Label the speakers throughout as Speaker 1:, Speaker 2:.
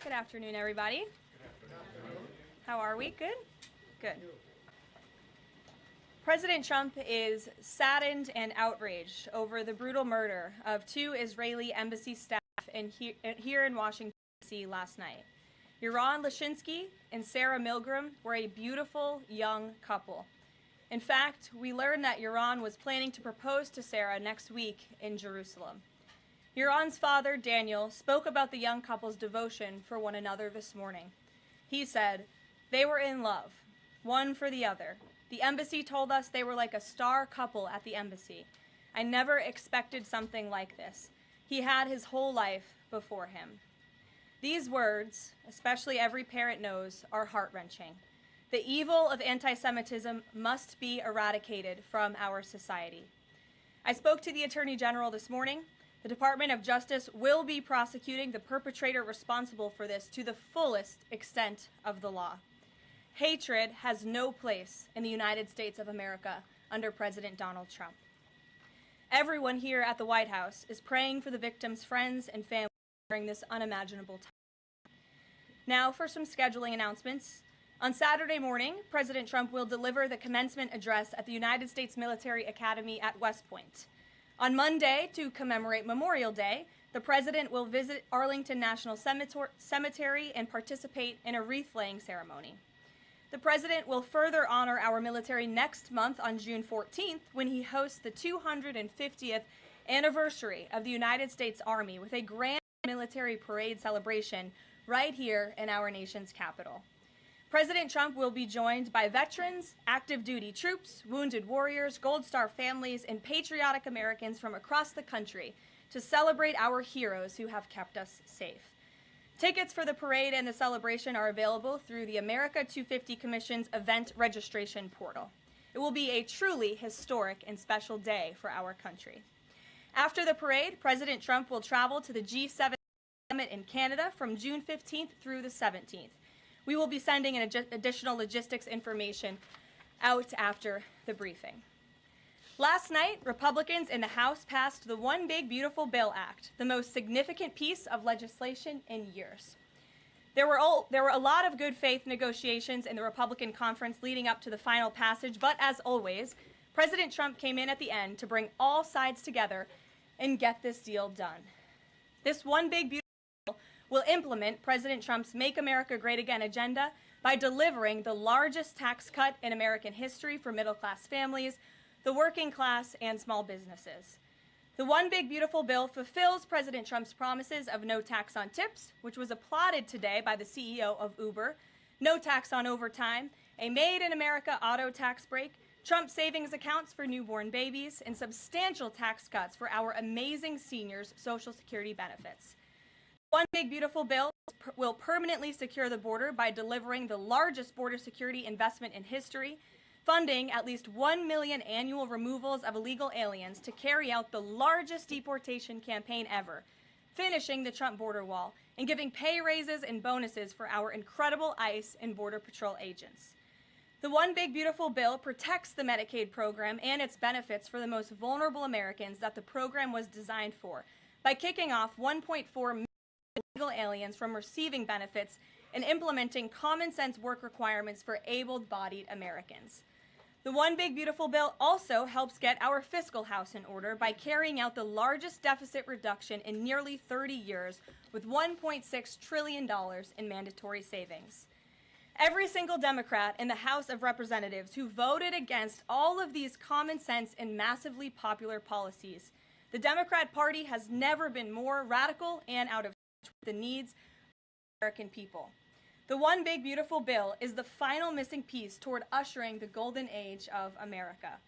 Speaker 1: Good afternoon, everybody. How are we? Good? Good. President Trump is saddened and outraged over the brutal murder of two Israeli embassy staff here in Washington, D.C. last night. Yaron Lashinsky and Sarah Milgram were a beautiful young couple. In fact, we learned that Yaron was planning to propose to Sarah next week in Jerusalem. Yaron's father, Daniel, spoke about the young couple's devotion for one another this morning. He said, "They were in love, one for the other. The embassy told us they were like a star couple at the embassy. I never expected something like this. He had his whole life before him." These words, especially every parent knows, are heart-wrenching. The evil of anti-Semitism must be eradicated from our society. I spoke to the Attorney General this morning. The Department of Justice will be prosecuting the perpetrator responsible for this to the fullest extent of the law. Hatred has no place in the United States of America under President Donald Trump. Everyone here at the White House is praying for the victims' friends and families during this unimaginable time. Now for some scheduling announcements. On Saturday morning, President Trump will deliver the commencement address at the United States Military Academy at West Point. On Monday, to commemorate Memorial Day, the President will visit Arlington National Cemetery and participate in a wreath-laying ceremony. The President will further honor our military next month on June 14th when he hosts the 250th anniversary of the United States Army with a grand military parade celebration right here in our nation's capital. President Trump will be joined by veterans, active duty troops, wounded warriors, Gold Star families, and patriotic Americans from across the country to celebrate our heroes who have kept us safe. Tickets for the parade and the celebration are available through the America 250 Commission's event registration portal. It will be a truly historic and special day for our country. After the parade, President Trump will travel to the G7 summit in Canada from June 15th through the 17th. We will be sending an additional logistics information out after the briefing. Last night, Republicans in the House passed the One Big Beautiful Bill Act, the most significant piece of legislation in years. There were a lot of good faith negotiations in the Republican conference leading up to the final passage, but as always, President Trump came in at the end to bring all sides together and get this deal done. This One Big Beautiful Bill will implement President Trump's Make America Great Again agenda by delivering the largest tax cut in American history for middle-class families, the working class, and small businesses. The One Big Beautiful Bill fulfills President Trump's promises of no tax on tips, which was applauded today by the CEO of Uber, no tax on overtime, a Made in America auto tax break, Trump savings accounts for newborn babies, and substantial tax cuts for our amazing seniors' Social Security benefits. One Big Beautiful Bill will permanently secure the border by delivering the largest border security investment in history, funding at least 1 million annual removals of illegal aliens to carry out the largest deportation campaign ever, finishing the Trump border wall, and giving pay raises and bonuses for our incredible ICE and Border Patrol agents. The One Big Beautiful Bill protects the Medicaid program and its benefits for the most vulnerable Americans that the program was designed for by kicking off 1.4 million illegal aliens from receiving benefits and implementing common sense work requirements for able-bodied Americans. The One Big Beautiful Bill also helps get our fiscal house in order by carrying out the largest deficit reduction in nearly 30 years with $1.6 trillion in mandatory savings. Every single Democrat in the House of Representatives who voted against all of these common sense and massively popular policies. The Democrat Party has never been more radical and out of touch with the needs of the American people. The One Big Beautiful Bill is the final missing piece toward ushering the golden age of America.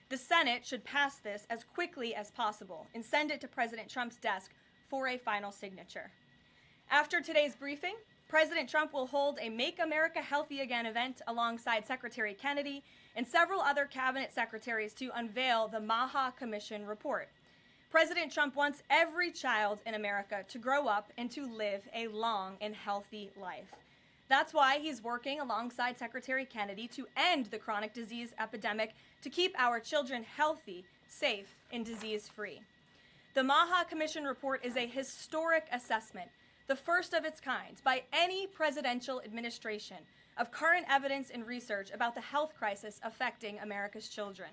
Speaker 1: The Senate should pass this as quickly as possible and send it to President Trump's desk for a final signature. After today's briefing, President Trump will hold a Make America Healthy Again event alongside Secretary Kennedy and several other cabinet secretaries to unveil the Maha Commission report. President Trump wants every child in America to grow up and to live a long and healthy life. That's why he's working alongside Secretary Kennedy to end the chronic disease epidemic to keep our children healthy, safe, and disease-free. The Maha Commission report is a historic assessment the first of its kind by any presidential administration, of current evidence and research about the health crisis affecting America's children.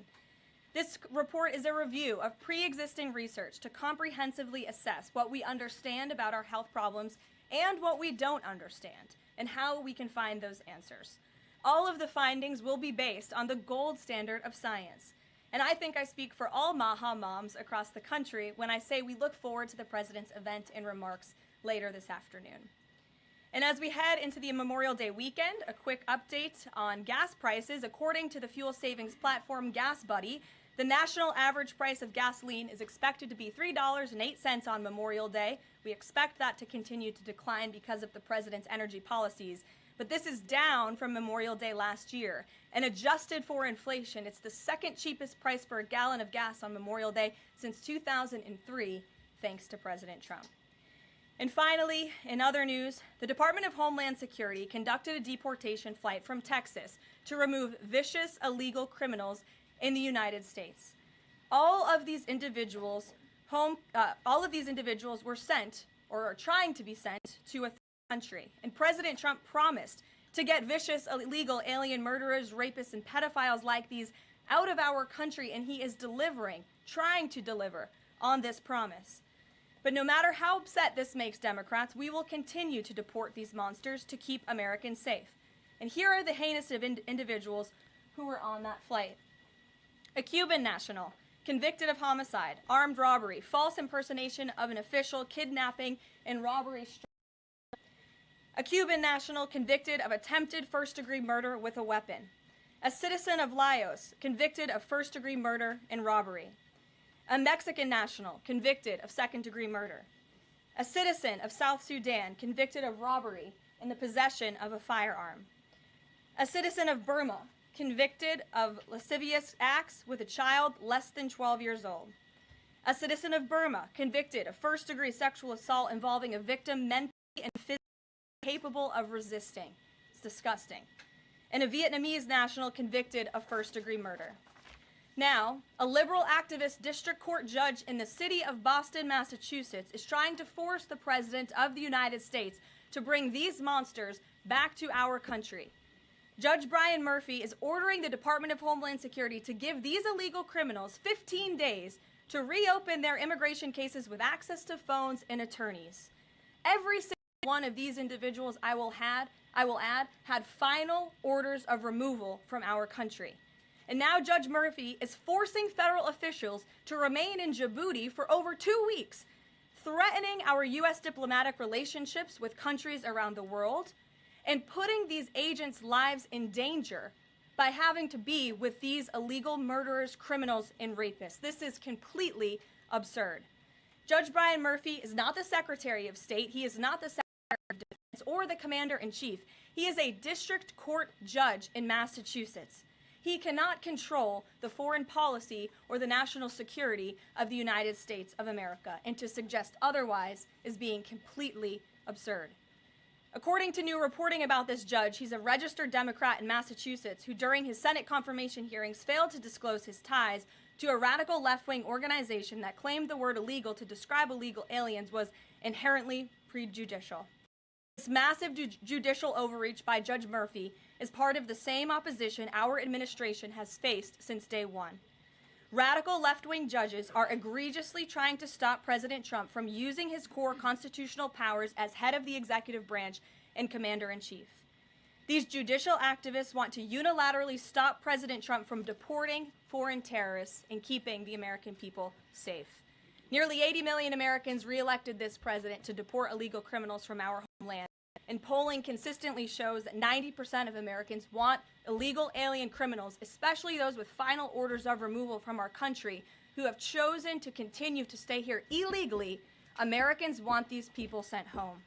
Speaker 1: This report is a review of pre-existing research to comprehensively assess what we understand about our health problems and what we don't understand, and how we can find those answers. All of the findings will be based on the gold standard of science. And I think I speak for all MAHA moms across the country when I say we look forward to the president's event and remarks later this afternoon. And as we head into the Memorial Day weekend, a quick update on gas prices. According to the fuel savings platform Gas Buddy, the national average price of gasoline is expected to be $3.08 on Memorial Day. We expect that to continue to decline because of the president's energy policies. But this is down from Memorial Day last year. And adjusted for inflation, it's the second cheapest price for a gallon of gas on Memorial Day since 2003, thanks to President Trump. And finally, in other news, the Department of Homeland Security conducted a deportation flight from Texas to remove vicious illegal criminals in the United States. All of these individuals were sent, or are trying to be sent, to a third country. And President Trump promised to get vicious illegal alien murderers, rapists, and pedophiles like these out of our country, and he is trying to deliver on this promise. But no matter how upset this makes Democrats, we will continue to deport these monsters to keep Americans safe. And here are the heinous individuals who were on that flight. A Cuban national, convicted of homicide, armed robbery, false impersonation of an official, kidnapping, and robbery. A Cuban national convicted of attempted first-degree murder with a weapon. A citizen of Laos convicted of first-degree murder and robbery. A Mexican national convicted of second-degree murder. A citizen of South Sudan convicted of robbery and the possession of a firearm. A citizen of Burma convicted of lascivious acts with a child less than 12 years old. A citizen of Burma convicted of first-degree sexual assault involving a victim mentally and physically capable of resisting. It's disgusting. And a Vietnamese national convicted of first-degree murder. Now, a liberal activist district court judge in the city of Boston, Massachusetts, is trying to force the President of the United States to bring these monsters back to our country. Judge Brian Murphy is ordering the Department of Homeland Security to give these illegal criminals 15 days to reopen their immigration cases with access to phones and attorneys. Every single one of these individuals, I will add, had final orders of removal from our country. And now Judge Murphy is forcing federal officials to remain in Djibouti for over 2 weeks, threatening our U.S. diplomatic relationships with countries around the world, and putting these agents' lives in danger by having to be with these illegal murderers, criminals, and rapists. This is completely absurd. Judge Brian Murphy is not the Secretary of State. He is not the Secretary of Defense or the Commander-in-Chief. He is a district court judge in Massachusetts. He cannot control the foreign policy or the national security of the United States of America, and to suggest otherwise is being completely absurd. According to new reporting about this judge, he's a registered Democrat in Massachusetts who during his Senate confirmation hearings failed to disclose his ties to a radical left-wing organization that claimed the word illegal to describe illegal aliens was inherently prejudicial. This massive judicial overreach by Judge Murphy is part of the same opposition our administration has faced since day one. Radical left-wing judges are egregiously trying to stop President Trump from using his core constitutional powers as head of the executive branch and commander-in-chief. These judicial activists want to unilaterally stop President Trump from deporting foreign terrorists and keeping the American people safe. Nearly 80 million Americans re-elected this president to deport illegal criminals from our homeland. And polling consistently shows that 90% of Americans want illegal alien criminals, especially those with final orders of removal from our country, who have chosen to continue to stay here illegally. Americans want these people sent home.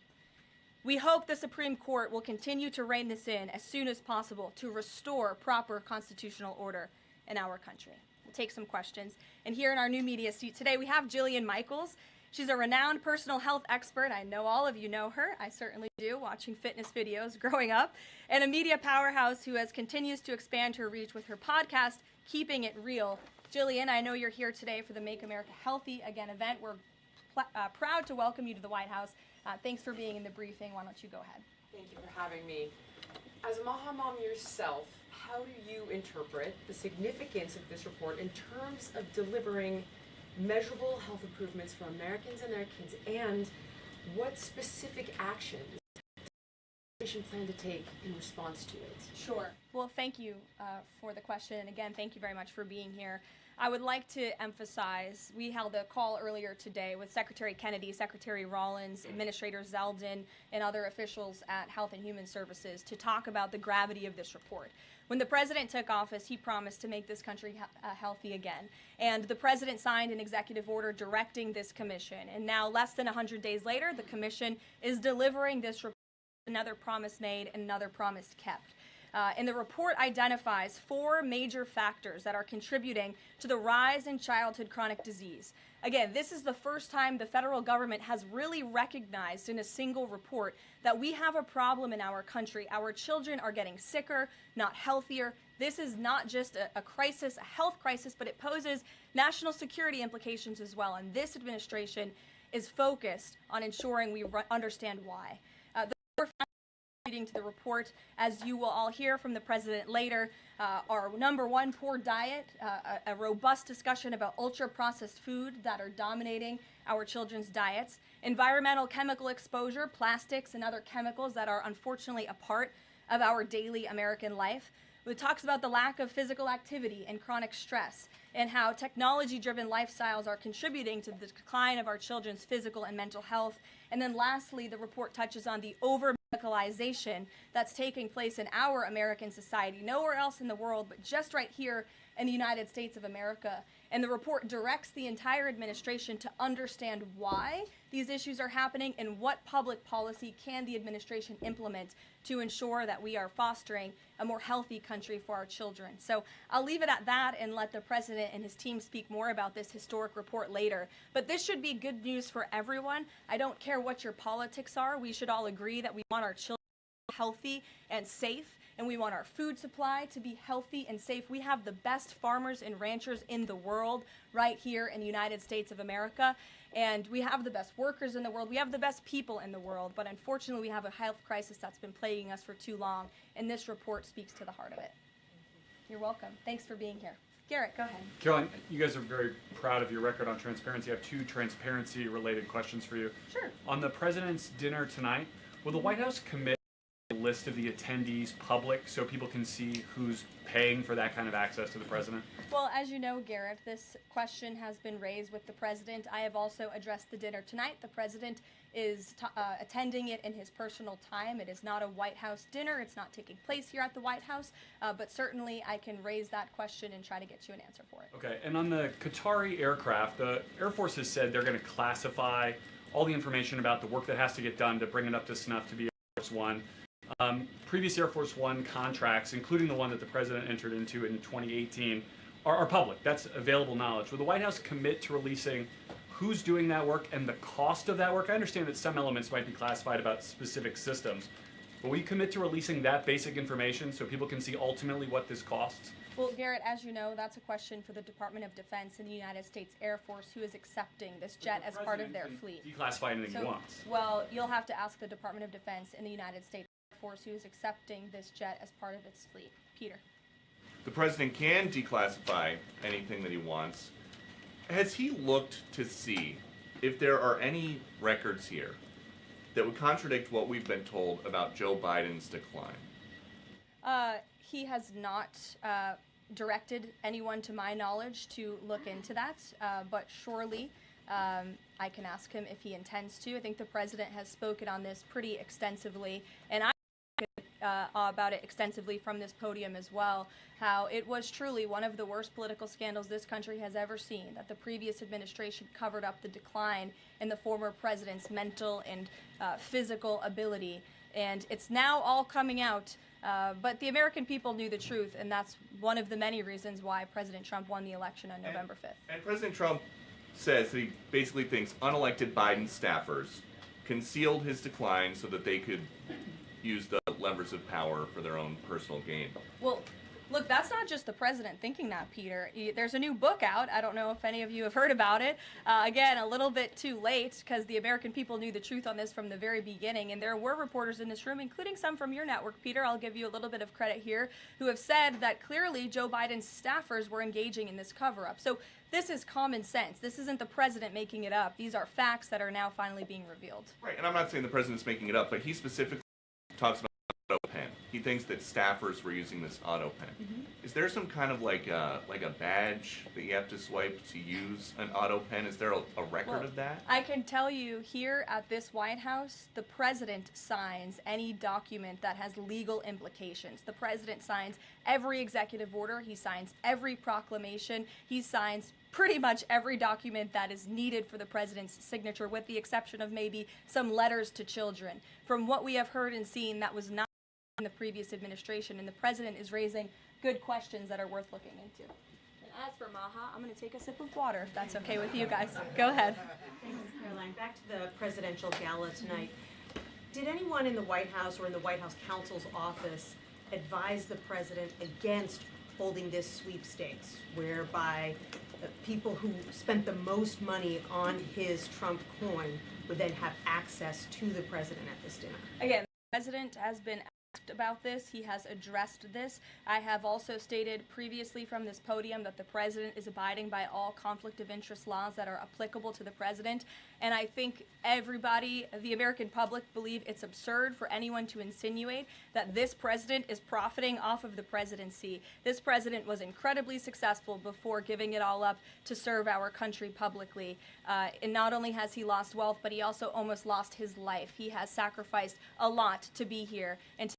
Speaker 1: We hope the Supreme Court will continue to rein this in as soon as possible to restore proper constitutional order in our country. We'll take some questions. And here in our new media seat today, we have Jillian Michaels. She's a renowned personal health expert. I know all of you know her. I certainly do, watching fitness videos growing up. And a media powerhouse who continues to expand her reach with her podcast, Keeping It Real. Jillian, I know you're here today for the Make America Healthy Again event. We're proud to welcome you to the White House. Thanks for being in the briefing. Why don't you go ahead?
Speaker 2: Thank you for having me. As a Maha mom yourself, how do you interpret the significance of this report in terms of delivering measurable health improvements for Americans and their kids, and what specific actions does the administration plan to take in response to it?
Speaker 1: Sure. Well, thank you for the question. And again, thank you very much for being here. I would like to emphasize, we held a call earlier today with Secretary Kennedy, Secretary Rollins, Administrator Zeldin, and other officials at Health and Human Services to talk about the gravity of this report. When the president took office, he promised to make this country healthy again. And the president signed an executive order directing this commission. And now, less than 100 days later, the commission is delivering this report. Another promise made and another promise kept. And the report identifies 4 major factors that are contributing to the rise in childhood chronic disease. Again, this is the first time the federal government has really recognized in a single report that we have a problem in our country. Our children are getting sicker, not healthier. This is not just a crisis, a health crisis, but it poses national security implications as well. And this administration is focused on ensuring we understand why. To the report, as you will all hear from the president later, our number 1, poor diet, a robust discussion about ultra-processed food that are dominating our children's diets, environmental chemical exposure, plastics and other chemicals that are unfortunately a part of our daily American life. It talks about the lack of physical activity and chronic stress, and how technology-driven lifestyles are contributing to the decline of our children's physical and mental health. And then lastly, the report touches on the over-medicalization that's taking place in our American society, nowhere else in the world, but just right here in the United States of America. And the report directs the entire administration to understand why these issues are happening and what public policy can the administration implement to ensure that we are fostering a more healthy country for our children. So I'll leave it at that and let the president and his team speak more about this historic report later. But this should be good news for everyone. I don't care what your politics are. We should all agree that we want our children healthy and safe, and we want our food supply to be healthy and safe. We have the best farmers and ranchers in the world right here in the United States of America, and we have the best workers in the world. We have the best people in the world, but unfortunately we have a health crisis that's been plaguing us for too long, and this report speaks to the heart of it. You're welcome. Thanks for being here. Garrett, go ahead.
Speaker 3: Karoline, you guys are very proud of your record on transparency. I have 2 transparency-related questions for you.
Speaker 1: Sure.
Speaker 3: On the president's dinner tonight, will the White House commit a list of the attendees public so people can see who's paying for that kind of access to the president?
Speaker 1: Well, as you know, Garrett, this question has been raised with the president. I have also addressed the dinner tonight. The president is attending it in his personal time. It is not a White House dinner. It's not taking place here at the White House, but certainly I can raise that question and try to get you an answer for it.
Speaker 3: Okay, and on the Qatari aircraft, the Air Force has said they're going to classify all the information about the work that has to get done to bring it up to snuff to be Air Force One. Previous Air Force One contracts, including the one that the president entered into in 2018, are public. That's available knowledge. Will the White House commit to releasing who's doing that work and the cost of that work? I understand that some elements might be classified about specific systems, but will you commit to releasing that basic information so people can see ultimately what this costs?
Speaker 1: Well, Garrett, as you know, that's a question for the Department of Defense and the United States Air Force, who is accepting this jet as part of their fleet.
Speaker 3: Declassify anything he wants.
Speaker 1: Well, you'll have to ask the Department of Defense and the United States Air Force, who is accepting this jet as part of its fleet. Peter.
Speaker 4: The president can declassify anything that he wants. Has he looked to see if there are any records here that would contradict what we've been told about Joe Biden's decline?
Speaker 1: He has not directed anyone, to my knowledge, to look into that, but surely I can ask him if he intends to. I think the president has spoken on this pretty extensively, and I about it extensively from this podium as well, how it was truly one of the worst political scandals this country has ever seen, that the previous administration covered up the decline in the former president's mental and physical ability. And it's now all coming out, but the American people knew the truth, and that's one of the many reasons why President Trump won the election on November 5th.
Speaker 4: And President Trump says that he basically thinks unelected Biden staffers concealed his decline so that they could use the levers of power for their own personal gain.
Speaker 1: Well, Look, that's not just the president thinking that, Peter. There's a new book out. I don't know if any of you have heard about it. Again, a little bit too late because the American people knew the truth on this from the very beginning. And there were reporters in this room, including some from your network, Peter, I'll give you a little bit of credit here, who have said that clearly Joe Biden's staffers were engaging in this cover-up. So this is common sense. This isn't the president making it up. These are facts that are now finally being revealed.
Speaker 4: Right, and I'm not saying the president's making it up, but he specifically talks about auto pen. He thinks that staffers were using this auto pen.
Speaker 1: Mm-hmm.
Speaker 4: Is there some kind of like a badge that you have to swipe to use an auto pen? Is there a record of that?
Speaker 1: I can tell you here at this White House, the president signs any document that has legal implications. The president signs every executive order. He signs every proclamation. He signs pretty much every document that is needed for the president's signature, with the exception of maybe some letters to children. From what we have heard and seen, that was not in the previous administration, and the president is raising good questions that are worth looking into. And as for Maha, I'm going to take a sip of water, if that's okay with you guys. Go ahead.
Speaker 5: Thanks, Caroline. Back to the presidential gala tonight. Did anyone in the White House or in the White House counsel's office advise the president against holding this sweepstakes, whereby people who spent the most money on his Trump coin would then have access to the president at this dinner?
Speaker 1: Again, the president has been asked about this. He has addressed this. I have also stated previously from this podium that the president is abiding by all conflict of interest laws that are applicable to the president. And I think everybody, the American public, believe it's absurd for anyone to insinuate that this president is profiting off of the presidency. This president was incredibly successful before giving it all up to serve our country publicly. And not only has he lost wealth, but he also almost lost his life. He has sacrificed a lot to be here, and to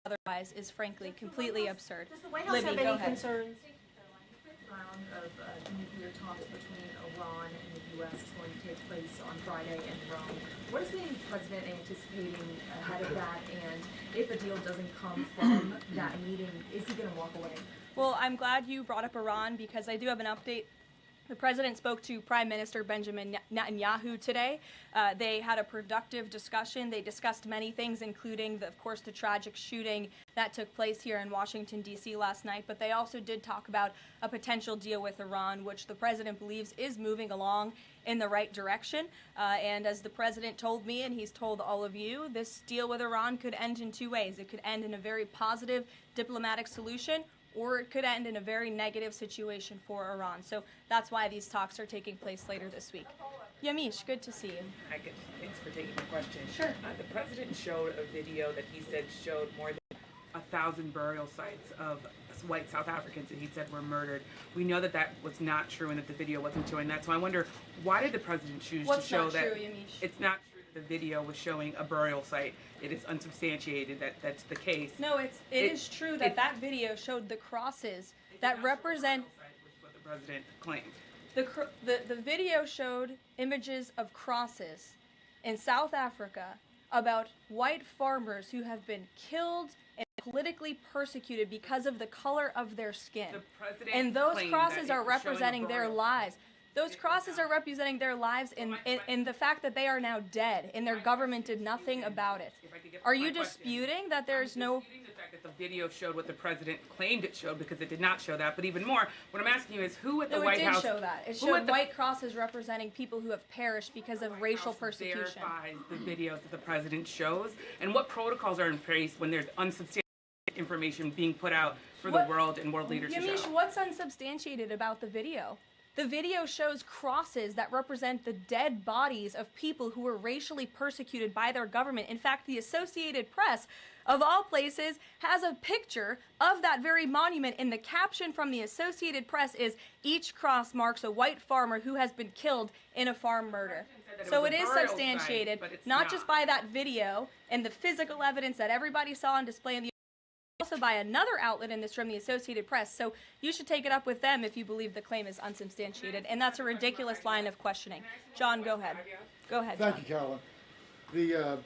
Speaker 1: otherwise is frankly completely absurd.
Speaker 5: Does the White House
Speaker 1: Libby,
Speaker 5: have
Speaker 1: go
Speaker 5: any
Speaker 1: ahead.
Speaker 5: concerns?
Speaker 6: The fifth round of nuclear talks between Iran and the U.S. is going to take place on Friday in Rome. What is the president anticipating ahead of that? And if a deal doesn't come from that meeting, is he going to walk away?
Speaker 1: Well, I'm glad you brought up Iran because I do have an update. The president spoke to Prime Minister Benjamin Netanyahu today. They had a productive discussion. They discussed many things, including, of course, the tragic shooting that took place here in Washington, D.C. last night. But they also did talk about a potential deal with Iran, which the president believes is moving along in the right direction. And as the president told me, and he's told all of you, this deal with Iran could end in two ways. It could end in a very positive diplomatic solution, or it could end in a very negative situation for Iran. So that's why these talks are taking place later this week. Yamish, good to see you.
Speaker 7: Hi, good. Thanks for taking the question.
Speaker 1: Sure.
Speaker 7: The president showed a video that he said showed more than 1,000 burial sites of white South Africans that he said were murdered. We know that that was not true and that the video wasn't showing that. So I wonder, why did the president choose
Speaker 1: What's
Speaker 7: to show
Speaker 1: not
Speaker 7: that?
Speaker 1: true, Yamish?
Speaker 7: It's not true that the video was showing a burial site. It is unsubstantiated that that's the case.
Speaker 1: No, it is true that that video showed the crosses that represent.
Speaker 7: Which is what the president claimed.
Speaker 1: The video showed images of crosses in South Africa about white farmers who have been killed and politically persecuted because of the color of their skin.
Speaker 7: The president
Speaker 1: And those
Speaker 7: claimed
Speaker 1: crosses
Speaker 7: that it
Speaker 1: are
Speaker 7: was showing a
Speaker 1: representing their
Speaker 7: burial
Speaker 1: lives. Those crosses are representing their lives in the fact that they are now dead and their government did nothing about it.
Speaker 7: If I could get
Speaker 1: Are
Speaker 7: to my
Speaker 1: you
Speaker 7: question.
Speaker 1: disputing that there's no...
Speaker 7: Disputing the fact that the video showed what the president claimed it showed, because it did not show that. But even more, what I'm asking you is who at the
Speaker 1: No, it
Speaker 7: White
Speaker 1: did
Speaker 7: House
Speaker 1: show that. It
Speaker 7: who
Speaker 1: showed
Speaker 7: at the
Speaker 1: white crosses representing people who have perished because of
Speaker 7: White
Speaker 1: racial
Speaker 7: House
Speaker 1: persecution.
Speaker 7: verifies the videos that the president shows, and what protocols are in place when there's unsubstantiated information being put out for
Speaker 1: What-
Speaker 7: the world and world leaders to
Speaker 1: Yamish,
Speaker 7: show?
Speaker 1: what's unsubstantiated about the video? The video shows crosses that represent the dead bodies of people who were racially persecuted by their government. In fact, the Associated Press, of all places, has a picture of that very monument, and the caption from the Associated Press is, "Each cross marks a white farmer who has been killed in a farm murder."
Speaker 7: That it
Speaker 1: So
Speaker 7: was
Speaker 1: it
Speaker 7: a
Speaker 1: is
Speaker 7: burial
Speaker 1: substantiated,
Speaker 7: site, but it's
Speaker 1: not just by that video and the physical evidence that everybody saw on display in the also by another outlet in this room, the Associated Press. So you should take it up with them if you believe the claim is unsubstantiated. And that's a ridiculous line of questioning. John, go ahead. Go ahead,
Speaker 8: Thank
Speaker 1: John.
Speaker 8: you, Caroline. The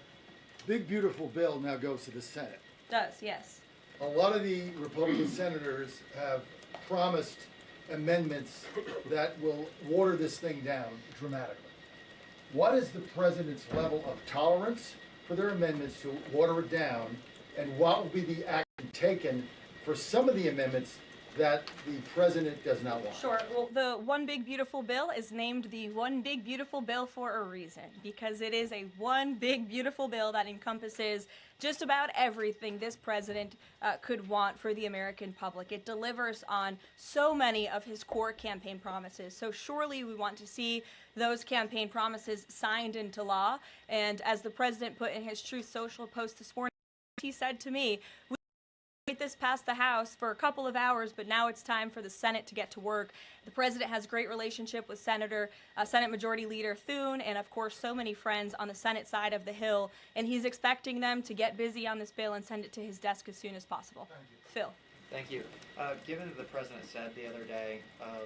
Speaker 8: big, beautiful bill now goes to the Senate.
Speaker 1: Does, yes.
Speaker 8: A lot of the Republican senators have promised amendments that will water this thing down dramatically. What is the president's level of tolerance for their amendments to water it down, and what will be the action taken for some of the amendments that the president does not want?
Speaker 1: Sure. Well, the One Big Beautiful Bill is named the One Big Beautiful Bill for a reason, because it is a one big beautiful bill that encompasses just about everything this president could want for the American public. It delivers on so many of his core campaign promises. So surely we want to see those campaign promises signed into law. And as the president put in his Truth Social post this morning, he said to me, get this past the House for a couple of hours, but now it's time for the Senate to get to work. The president has great relationship with Senate Majority Leader Thune, and of course so many friends on the Senate side of the Hill, and he's expecting them to get busy on this bill and send it to his desk as soon as possible. Phil.
Speaker 9: Thank you. Given that the president said the other day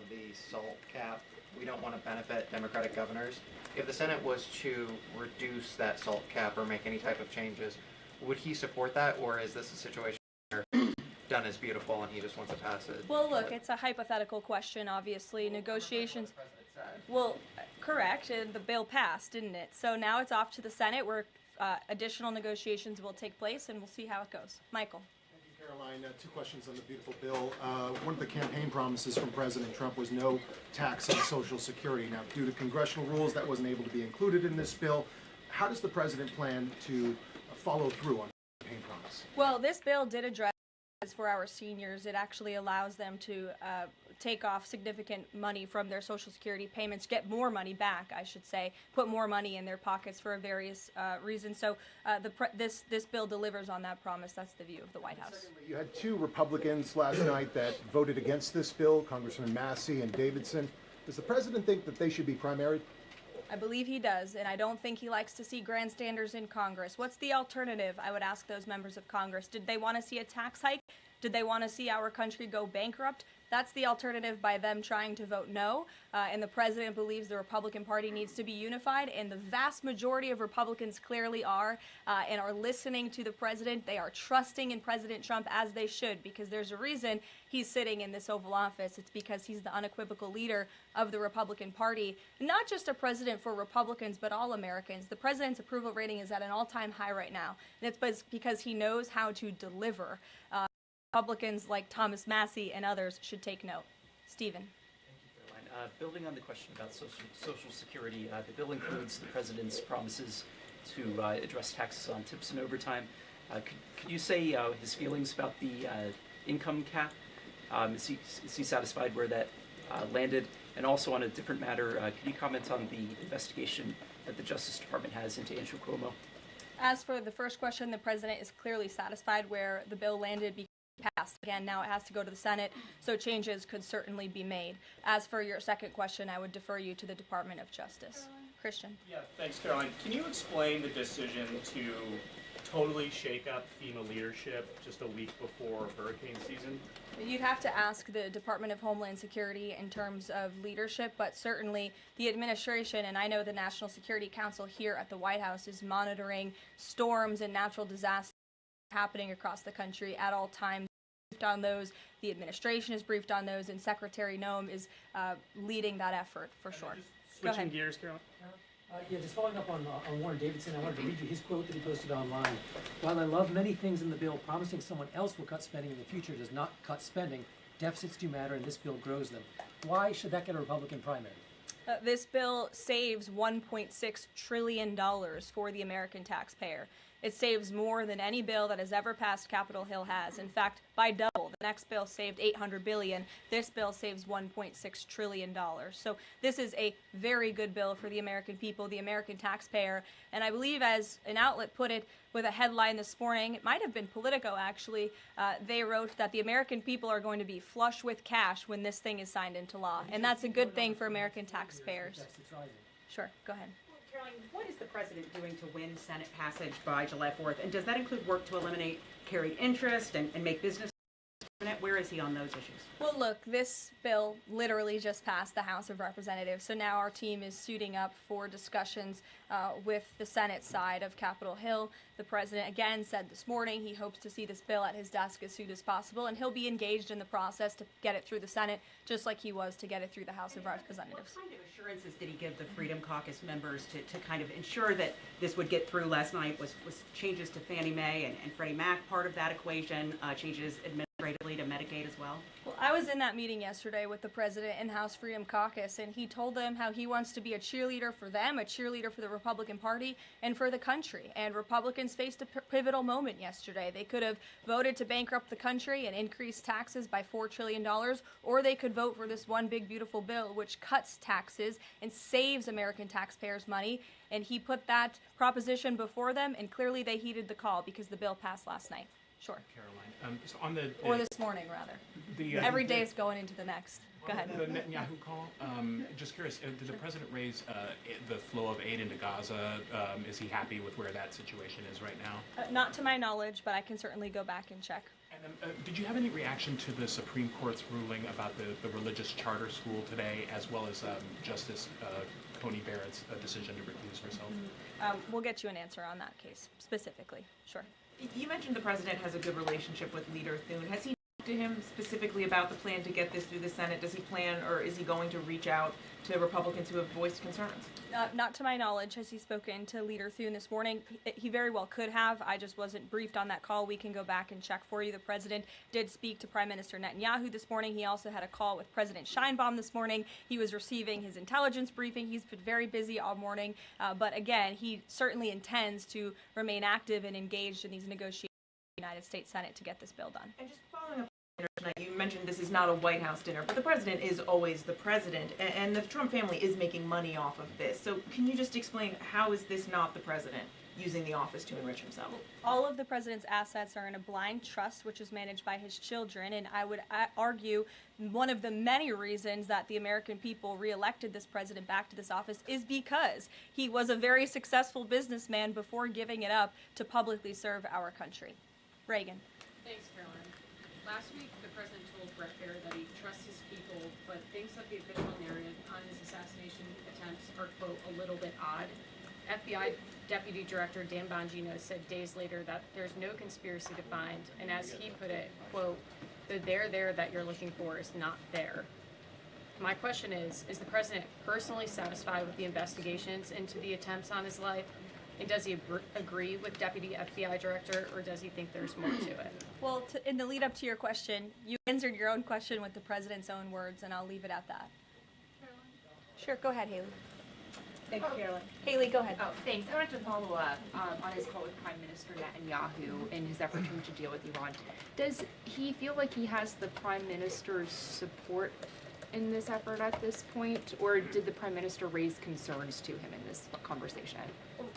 Speaker 9: the SALT cap, we don't want to benefit Democratic governors. If the Senate was to reduce that SALT cap or make any type of changes, would he support that, or is this a situation done is beautiful and he just wants to pass it?
Speaker 1: Well, look, it's a hypothetical question, obviously. Negotiations. Well, correct, and the bill passed, didn't it? So now it's off to the Senate where additional negotiations will take place, and we'll see how it goes. Michael.
Speaker 10: Thank you, Caroline. Two questions on the beautiful bill. One of the campaign promises from President Trump was no tax on Social Security. Now, due to congressional rules, that wasn't able to be included in this bill. How does the president plan to follow through on the campaign promise?
Speaker 1: Well, this bill did address for our seniors. It actually allows them to take off significant money from their Social Security payments, get more money back, I should say, put more money in their pockets for various reasons. So this bill delivers on that promise. That's the view of the White House.
Speaker 10: Secondly, you had two Republicans last night that voted against this bill, Congressman Massey and Davidson. Does the president think that they should be primaried?
Speaker 1: I believe he does, and I don't think he likes to see grandstanders in Congress. What's the alternative? I would ask those members of Congress. Did they want to see a tax hike? Did they want to see our country go bankrupt? That's the alternative by them trying to vote no. And the president believes the Republican Party needs to be unified, and the vast majority of Republicans clearly are and are listening to the president. They are trusting in President Trump, as they should, because there's a reason he's sitting in this Oval Office. It's because he's the unequivocal leader of the Republican Party. Not just a president for Republicans, but all Americans. The president's approval rating is at an all-time high right now, and it's because he knows how to deliver. Republicans like Thomas Massey and others should take note. Stephen.
Speaker 11: Thank you, Caroline. Building on the question about Social Security, the bill includes the president's promises to address taxes on tips and overtime. Could you say his feelings about the income cap? Is he satisfied where that landed? And also on a different matter, could you comment on the investigation that the Justice Department has into Andrew Cuomo?
Speaker 1: As for the first question, the president is clearly satisfied where the bill landed because passed. Again, now it has to go to the Senate, so changes could certainly be made. As for your second question, I would defer you to the Department of Justice. Christian.
Speaker 12: Yeah, thanks, Caroline. Can you explain the decision to totally shake up FEMA leadership just a week before hurricane season?
Speaker 1: You'd have to ask the Department of Homeland Security in terms of leadership, but certainly the administration, and I know the National Security Council here at the White House is monitoring storms and natural disasters happening across the country at all times. Briefed on those, the administration is briefed on those, and Secretary Noem is leading that effort for sure.
Speaker 12: Switching gears, Caroline.
Speaker 13: Yeah, just following up on Warren Davidson, I wanted to read you his quote that he posted online. While I love many things in the bill, promising someone else will cut spending in the future does not cut spending. Deficits do matter, and this bill grows them. Why should that get a Republican primary?
Speaker 1: This bill saves $1.6 trillion for the American taxpayer. It saves more than any bill that has ever passed Capitol Hill has. In fact, by double. The next bill saved $800 billion. This bill saves $1.6 trillion. So this is a very good bill for the American people, the American taxpayer. And I believe, as an outlet put it with a headline this morning, it might have been Politico actually, they wrote that the American people are going to be flush with cash when this thing is signed into law. And that's a good thing for American taxpayers. Sure, go ahead.
Speaker 5: Caroline, what is the president doing to win Senate passage by July 4th? And does that include work to eliminate carried interest and make business? Where is he on those issues?
Speaker 1: Well, look, this bill literally just passed the House of Representatives, so now our team is suiting up for discussions with the Senate side of Capitol Hill. The president again said this morning he hopes to see this bill at his desk as soon as possible, and he'll be engaged in the process to get it through the Senate, just like he was to get it through the House of Representatives.
Speaker 5: What kind of assurances did he give the Freedom Caucus members to kind of ensure that this would get through last night? Was changes to Fannie Mae and Freddie Mac part of that equation, changes administrative
Speaker 14: greatly to Medicaid as well?
Speaker 1: Well, I was in that meeting yesterday with the president and House Freedom Caucus, and he told them how he wants to be a cheerleader for them, a cheerleader for the Republican Party, and for the country. And Republicans faced a pivotal moment yesterday. They could have voted to bankrupt the country and increase taxes by $4 trillion, or they could vote for this one big, beautiful bill which cuts taxes and saves American taxpayers money. And he put that proposition before them, and clearly they heeded the call because the bill passed last night. Sure.
Speaker 15: Caroline, so on the
Speaker 1: Or this morning, rather. Every day is going into the next. Go ahead.
Speaker 15: The Netanyahu call. Just curious, did the president raise the flow of aid into Gaza? Is he happy with where that situation is right now?
Speaker 1: Not to my knowledge, but I can certainly go back and check.
Speaker 15: And then, did you have any reaction to the Supreme Court's ruling about the religious charter school today, as well as Justice Coney Barrett's decision to recuse herself?
Speaker 1: We'll get you an answer on that case specifically. Sure.
Speaker 7: You mentioned the president has a good relationship with Leader Thune. Has he talked to him specifically about the plan to get this through the Senate? Does he plan, or is he going to reach out to Republicans who have voiced concerns?
Speaker 1: Not to my knowledge has he spoken to Leader Thune this morning. He very well could have. I just wasn't briefed on that call. We can go back and check for you. The president did speak to Prime Minister Netanyahu this morning. He also had a call with President Sheinbaum this morning. He was receiving his intelligence briefing. He's been very busy all morning. But again, he certainly intends to remain active and engaged in these negotiations with the United States Senate to get this bill done.
Speaker 7: And just following up on tonight, you mentioned this is not a White House dinner, but the president is always the president, and the Trump family is making money off of this. So can you just explain, how is this not the president using the office to enrich himself?
Speaker 1: All of the president's assets are in a blind trust, which is managed by his children, and I would argue one of the many reasons that the American people reelected this president back to this office is because he was a very successful businessman before giving it up to publicly serve our country. Reagan.
Speaker 16: Thanks, Caroline. Last week, the president told Brett Baer that he trusts his people, but thinks that the official narrative on his assassination attempts are, quote, a little bit odd. FBI Deputy Director Dan Bongino said days later that there's no conspiracy to find, and as he put it, quote, the there that you're looking for is not there. My question is the president personally satisfied with the investigations into the attempts on his life? And does he agree with Deputy FBI Director, or does he think there's more to it?
Speaker 1: Well, in the lead up to your question, you answered your own question with the president's own words, and I'll leave it at that. Sure, go ahead, Haley.
Speaker 6: Thank you, Caroline.
Speaker 1: Haley, go ahead.
Speaker 6: Oh, thanks. I wanted to follow up on his call with Prime Minister Netanyahu and his effort to deal with Iran. Does he feel like he has the Prime Minister's support in this effort at this point, or did the Prime Minister raise concerns to him in this conversation?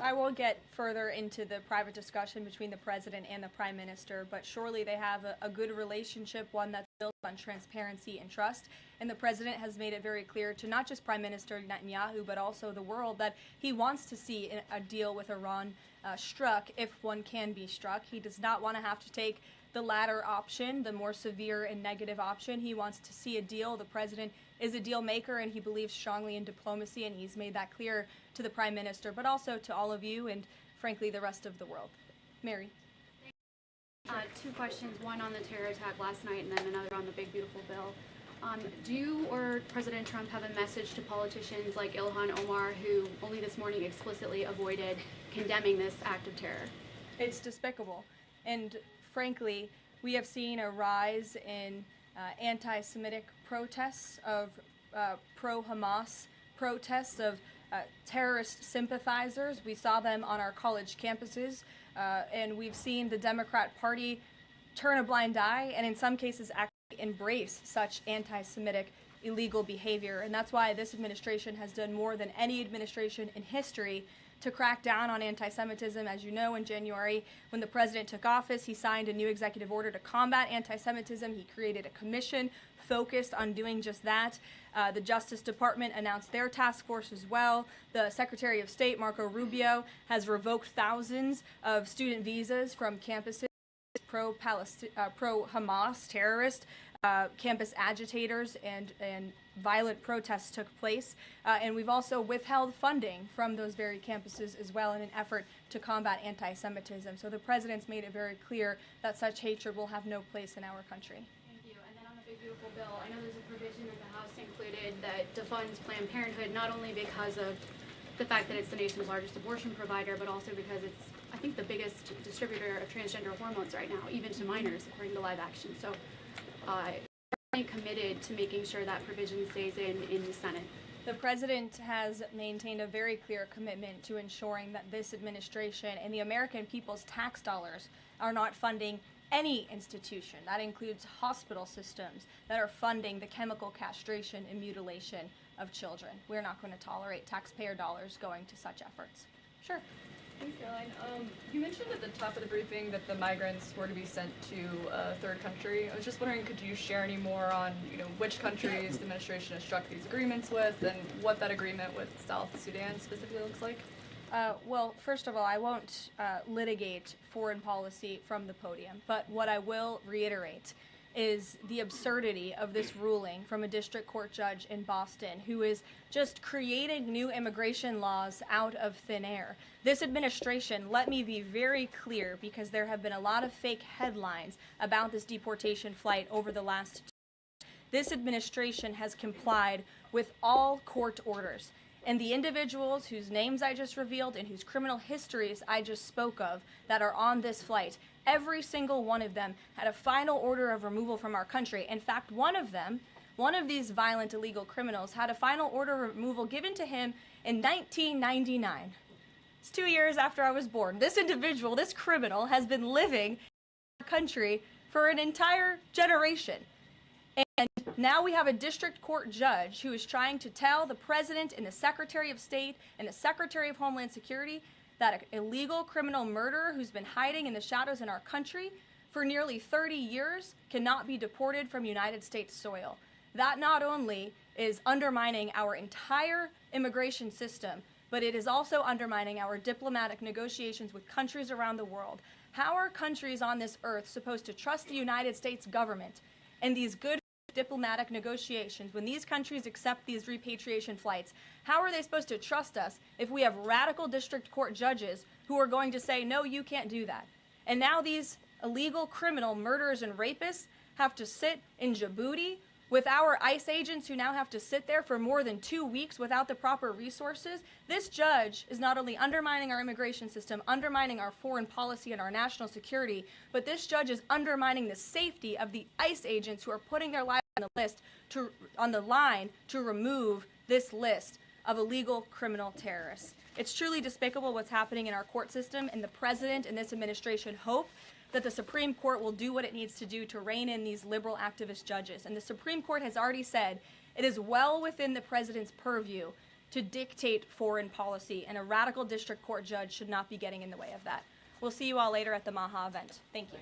Speaker 1: I will get further into the private discussion between the president and the prime minister, but surely they have a good relationship, one that's built on transparency and trust. And the president has made it very clear to not just Prime Minister Netanyahu, but also the world, that he wants to see a deal with Iran struck, if one can be struck. He does not want to have to take the latter option, the more severe and negative option. He wants to see a deal. The president is a deal maker, and he believes strongly in diplomacy, and he's made that clear to the prime minister, but also to all of you and, frankly, the rest of the world. Mary.
Speaker 17: Two questions, one on the terror attack last night and then another on the big beautiful bill. Do you or President Trump have a message to politicians like Ilhan Omar, who only this morning explicitly avoided condemning this act of terror?
Speaker 1: It's despicable. And frankly, we have seen a rise in anti-Semitic protests, of pro-Hamas protests, of terrorist sympathizers. We saw them on our college campuses, and we've seen the Democrat Party turn a blind eye and in some cases actually embrace such anti-Semitic illegal behavior. And that's why this administration has done more than any administration in history to crack down on anti-Semitism. As you know, in January, when the president took office, he signed a new executive order to combat anti-Semitism. He created a commission focused on doing just that. The Justice Department announced their task force as well. The Secretary of State, Marco Rubio, has revoked thousands of student visas from campuses. Pro-Hamas terrorist campus agitators and violent protests took place. And we've also withheld funding from those very campuses as well in an effort to combat anti-Semitism. So the president's made it very clear that such hatred will have no place in our country.
Speaker 17: Thank you. And then on the big beautiful bill, I know there's a provision that the House included that defunds Planned Parenthood, not only because of the fact that it's the nation's largest abortion provider, but also because it's, I think, the biggest distributor of transgender hormones right now, even to minors, according to Live Action. So we're committed to making sure that provision stays in the Senate.
Speaker 1: The president has maintained a very clear commitment to ensuring that this administration and the American people's tax dollars are not funding any institution. That includes hospital systems that are funding the chemical castration and mutilation of children. We're not going to tolerate taxpayer dollars going to such efforts. Sure.
Speaker 14: Thanks, Caroline. You mentioned at the top of the briefing that the migrants were to be sent to a third country. I was just wondering, could you share any more on, which countries the administration has struck these agreements with, and what that agreement with South Sudan specifically looks like?
Speaker 1: Well, first of all, I won't litigate foreign policy from the podium, but what I will reiterate is the absurdity of this ruling from a district court judge in Boston who is just creating new immigration laws out of thin air. This administration, let me be very clear, because there have been a lot of fake headlines about this deportation flight over the last 2 years. This administration has complied with all court orders. And the individuals whose names I just revealed and whose criminal histories I just spoke of that are on this flight, every single one of them had a final order of removal from our country. In fact, one of these violent illegal criminals had a final order of removal given to him in 1999. It's 2 years after I was born. This individual, this criminal, has been living in our country for an entire generation. And now we have a district court judge who is trying to tell the president and the Secretary of State and the Secretary of Homeland Security that an illegal criminal murderer who's been hiding in the shadows in our country for nearly 30 years cannot be deported from United States soil. That not only is undermining our entire immigration system, but it is also undermining our diplomatic negotiations with countries around the world. How are countries on this earth supposed to trust the United States government and these good diplomatic negotiations when these countries accept these repatriation flights? How are they supposed to trust us if we have radical district court judges who are going to say, no, you can't do that? And now these illegal criminal murderers and rapists have to sit in Djibouti with our ICE agents who now have to sit there for more than 2 weeks without the proper resources. This judge is not only undermining our immigration system, undermining our foreign policy and our national security, but this judge is undermining the safety of the ICE agents who are putting their lives on the line to remove this list of illegal criminal terrorists. It's truly despicable what's happening in our court system, and the president and this administration hope that the Supreme Court will do what it needs to do to rein in these liberal activist judges. And the Supreme Court has already said it is well within the president's purview to dictate foreign policy, and a radical district court judge should not be getting in the way of that. We'll see you all later at the Maha event. Thank you.